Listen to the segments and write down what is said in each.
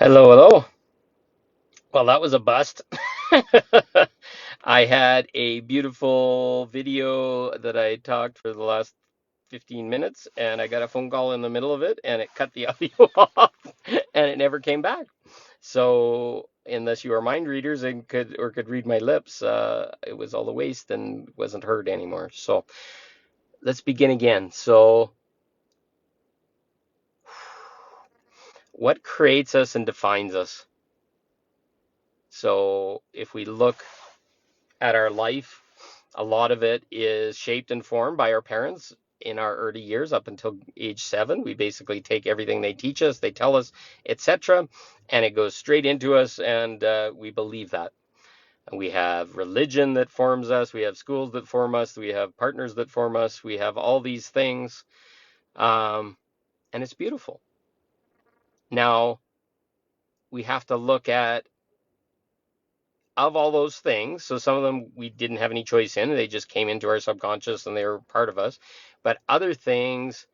Hello, hello. Well, that was a bust. I had a beautiful video that I talked for the last 15 minutes, and I got a phone call in the middle of it, and it cut the audio off, and it never came back. So, unless you are mind readers and could read my lips, it was all a waste and wasn't heard anymore. So, let's begin again. So, what creates us and defines us? So, if we look at our life, a lot of it is shaped and formed by our parents in our early years up until age 7. We basically take everything they teach us, they tell us, etc., and it goes straight into us, and we believe that. And we have religion that forms us, we have schools that form us, we have partners that form us, we have all these things, um, and it's beautiful. Now, we have to look at of all those things, so some of them we didn't have any choice in, they just came into our subconscious and they were part of us. But other things,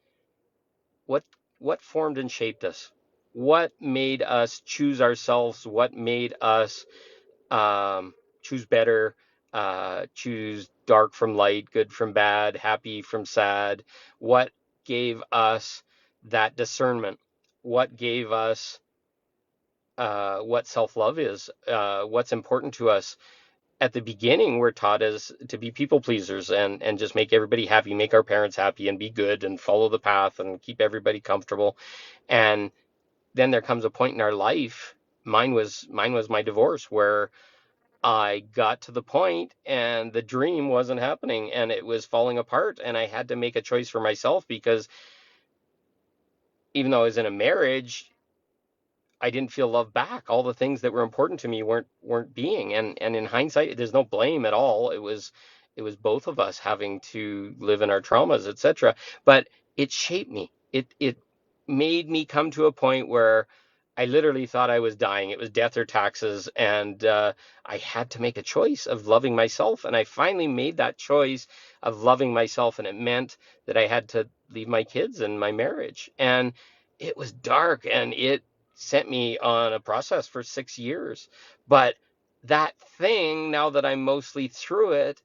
what what formed and shaped us? What made us choose ourselves? What made us choose better, choose dark from light, good from bad, happy from sad? What gave us that discernment? What gave us what self-love is? What's important to us? At the beginning we're taught as to be people pleasers and just make everybody happy, make our parents happy and be good and follow the path and keep everybody comfortable. And then there comes a point in our life, mine was my divorce, where I got to the point and the dream wasn't happening and it was falling apart, and I had to make a choice for myself, because even though I was in a marriage, I didn't feel love back. All the things that were important to me weren't being. And in hindsight, there's no blame at all. It was both of us having to live in our traumas, etc. But it shaped me. It made me come to a point where I literally thought I was dying. It was death or taxes, and I had to make a choice of loving myself. And I finally made that choice of loving myself, and it meant that I had to leave my kids and my marriage. And it was dark, and it sent me on a process for 6 years. But that thing, now that I'm mostly through it,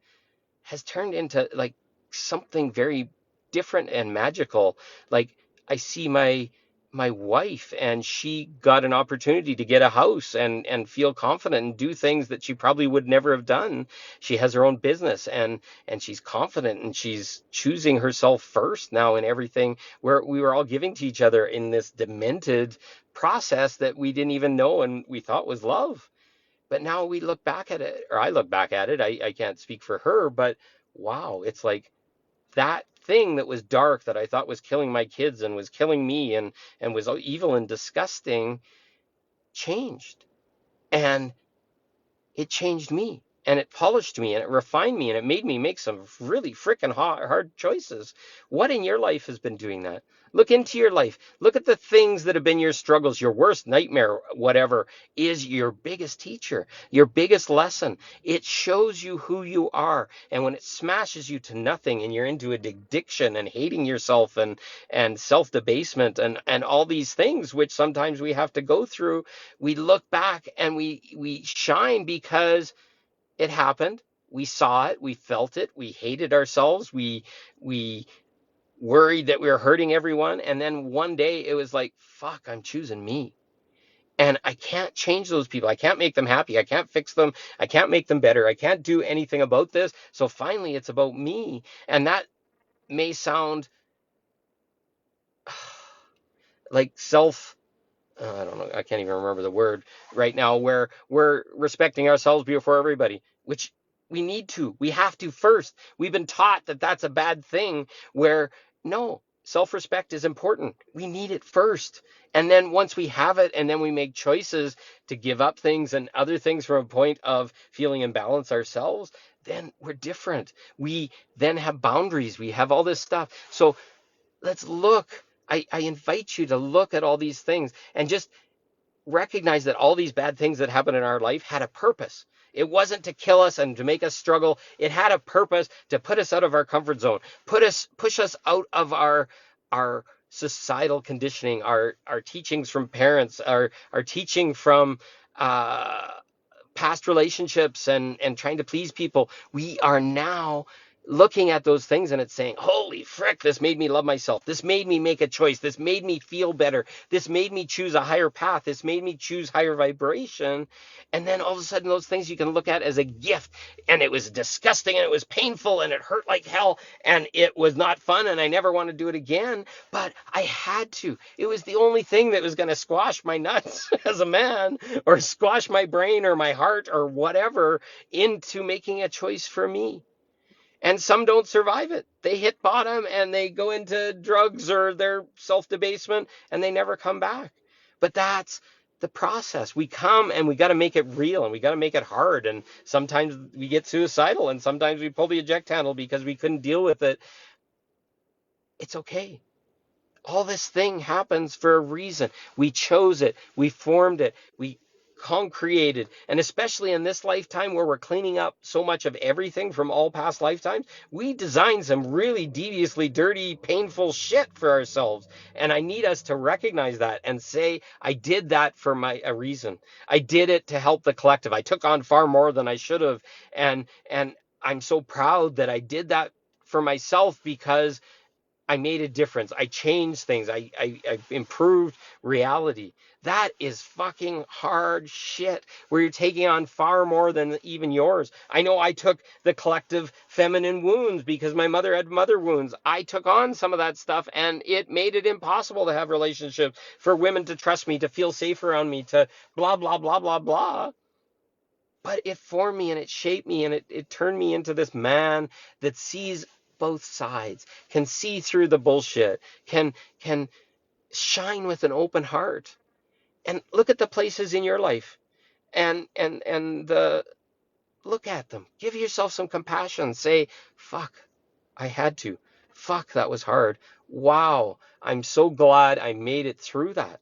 has turned into like something very different and magical. Like, I see my wife, and she got an opportunity to get a house and feel confident and do things that she probably would never have done. She has her own business, and she's confident, and she's choosing herself first now in everything, where we were all giving to each other in this demented process that we didn't even know and we thought was love. But now we look back at it, or I look back at it. I can't speak for her, but wow, it's like that thing that was dark, that I thought was killing my kids and was killing me and was evil and disgusting, changed. And it changed me, and it polished me, and it refined me, and it made me make some really freaking hard choices. What in your life has been doing that? Look into your life. Look at the things that have been your struggles, your worst nightmare, whatever is your biggest teacher, your biggest lesson. It shows you who you are. And when it smashes you to nothing and you're into addiction and hating yourself and self-debasement and all these things, which sometimes we have to go through, we look back and we shine because it happened. We saw it, we felt it, we hated ourselves, we worried that we were hurting everyone, and then one day it was like, fuck, I'm choosing me. And I can't change those people. I can't make them happy. I can't fix them. I can't make them better. I can't do anything about this. So finally it's about me. And that may sound like I don't know, I can't even remember the word right now, where we're respecting ourselves before everybody, which we need to. We have to first. We've been taught that that's a bad thing, where no, self-respect is important. We need it first. And then once we have it, and then we make choices to give up things and other things from a point of feeling imbalanced ourselves, then we're different. We then have boundaries. We have all this stuff. So let's look. I invite you to look at all these things and just recognize that all these bad things that happened in our life had a purpose. It wasn't to kill us and to make us struggle. It had a purpose to put us out of our comfort zone, push us out of our societal conditioning, our teachings from parents, our teaching from uh, past relationships and trying to please people, we are now looking at those things and it's saying, holy frick, this made me love myself. This made me make a choice. This made me feel better. This made me choose a higher path. This made me choose higher vibration. And then all of a sudden, those things you can look at as a gift. And it was disgusting and it was painful and it hurt like hell and it was not fun and I never want to do it again. But I had to. It was the only thing that was going to squash my nuts as a man, or squash my brain or my heart or whatever into making a choice for me. And some don't survive it. They hit bottom and they go into drugs or their self-debasement and they never come back. But that's the process. We come and we got to make it real and we got to make it hard. And sometimes we get suicidal and sometimes we pull the eject handle because we couldn't deal with it. It's okay. All this thing happens for a reason. We chose it, we formed it, we concreated, and especially in this lifetime where we're cleaning up so much of everything from all past lifetimes, we designed some really deviously dirty, painful shit for ourselves. And I need us to recognize that and say, I did that for a reason. I did it to help the collective. I took on far more than I should have, and I'm so proud that I did that for myself because I made a difference. I changed things. I improved reality. That is fucking hard shit where you're taking on far more than even yours. I know I took the collective feminine wounds because my mother had mother wounds. I took on some of that stuff and it made it impossible to have relationships, for women to trust me, to feel safe around me, to blah, blah, blah, blah, blah. But it formed me and it shaped me and it turned me into this man that sees both sides, can see through the bullshit, can shine with an open heart. And look at the places in your life and the look at them. Give yourself some compassion. Say, fuck, I had to. Fuck, that was hard. Wow, I'm so glad I made it through that.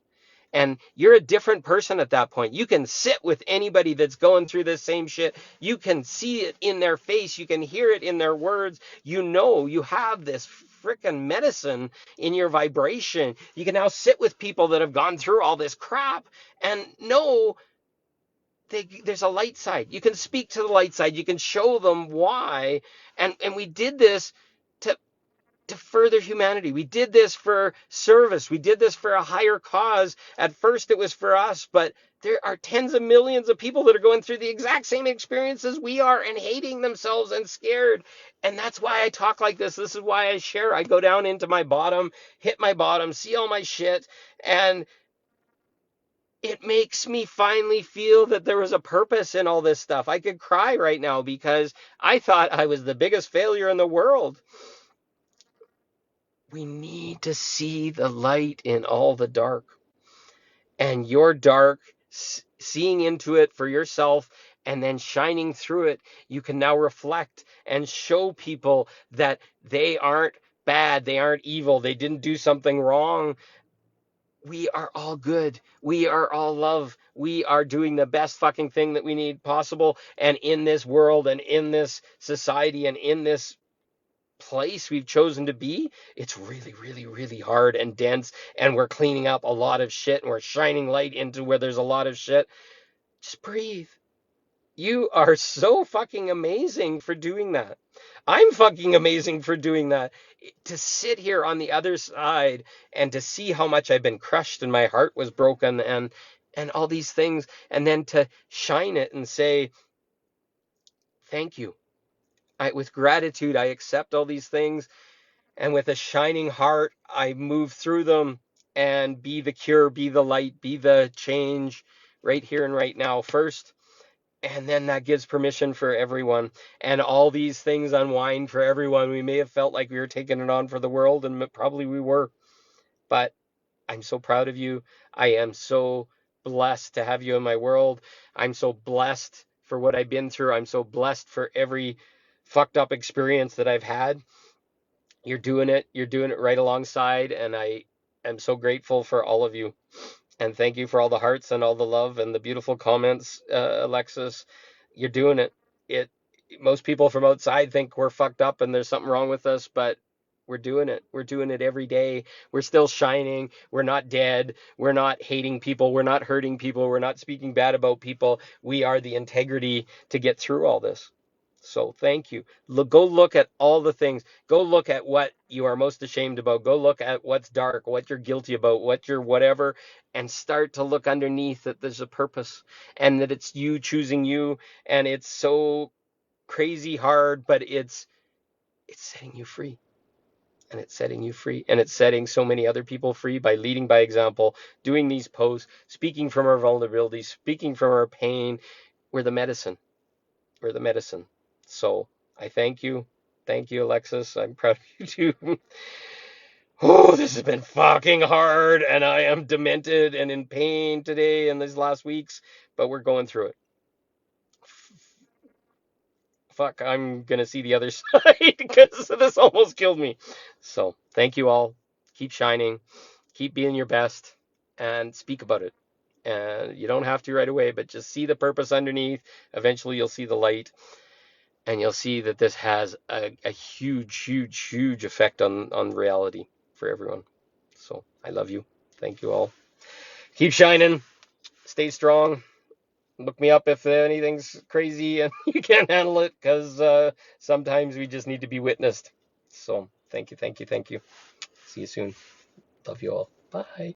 And you're a different person at that point. You can sit with anybody that's going through this same shit. You can see it in their face. You can hear it in their words. You know, you have this freaking medicine in your vibration. You can now sit with people that have gone through all this crap and know there's a light side. You can speak to the light side. You can show them why. And we did this to further humanity. We did this for service. We did this for a higher cause. At first, it was for us, but there are tens of millions of people that are going through the exact same experiences we are and hating themselves and scared. And that's why I talk like this. This is why I share. I go down into my bottom, hit my bottom, see all my shit, and it makes me finally feel that there was a purpose in all this stuff. I could cry right now because I thought I was the biggest failure in the world. We need to see the light in all the dark, and your dark, seeing into it for yourself and then shining through it. You can now reflect and show people that they aren't bad, they aren't evil, they didn't do something wrong. We are all good. We are all love. We are doing the best fucking thing that we need possible. And in this world and in this society and in this place we've chosen to be, it's really, really, really hard and dense. And we're cleaning up a lot of shit and we're shining light into where there's a lot of shit. Just breathe. You are so fucking amazing for doing that. I'm fucking amazing for doing that. To sit here on the other side and to see how much I've been crushed and my heart was broken and all these things, and then to shine it and say, thank you. With gratitude, I accept all these things. And with a shining heart, I move through them and be the cure, be the light, be the change right here and right now first. And then that gives permission for everyone. And all these things unwind for everyone. We may have felt like we were taking it on for the world, and probably we were. But I'm so proud of you. I am so blessed to have you in my world. I'm so blessed for what I've been through. I'm so blessed for every fucked up experience that I've had. You're doing it. You're doing it right alongside. And I am so grateful for all of you. And thank you for all the hearts and all the love and the beautiful comments, Alexis. You're doing it. It most people from outside think we're fucked up and there's something wrong with us, but We're doing it. We're doing it every day. We're still shining. We're not dead. We're not hating people. We're not hurting people. We're not speaking bad about people. We are the integrity to get through all this. So thank you. Go look at all the things. Go look at what you are most ashamed about. Go look at what's dark, what you're guilty about, what you're whatever, and start to look underneath that there's a purpose and that it's you choosing you. And it's so crazy hard, but it's setting you free. And it's setting you free. And it's setting so many other people free by leading by example, doing these posts, speaking from our vulnerabilities, speaking from our pain. We're the medicine. We're the medicine. So I thank you. Thank you, Alexis. I'm proud of you too. Oh, this has been fucking hard, and I am demented and in pain today and these last weeks, but we're going through it. Fuck, I'm gonna see the other side because this almost killed me. So thank you all. Keep shining, keep being your best, and speak about it. And you don't have to right away, but just see the purpose underneath. Eventually, you'll see the light, and you'll see that this has a huge, huge, huge effect on reality for everyone. So I love you. Thank you all. Keep shining. Stay strong. Look me up if anything's crazy and you can't handle it, because sometimes we just need to be witnessed. So thank you, thank you, thank you. See you soon. Love you all. Bye.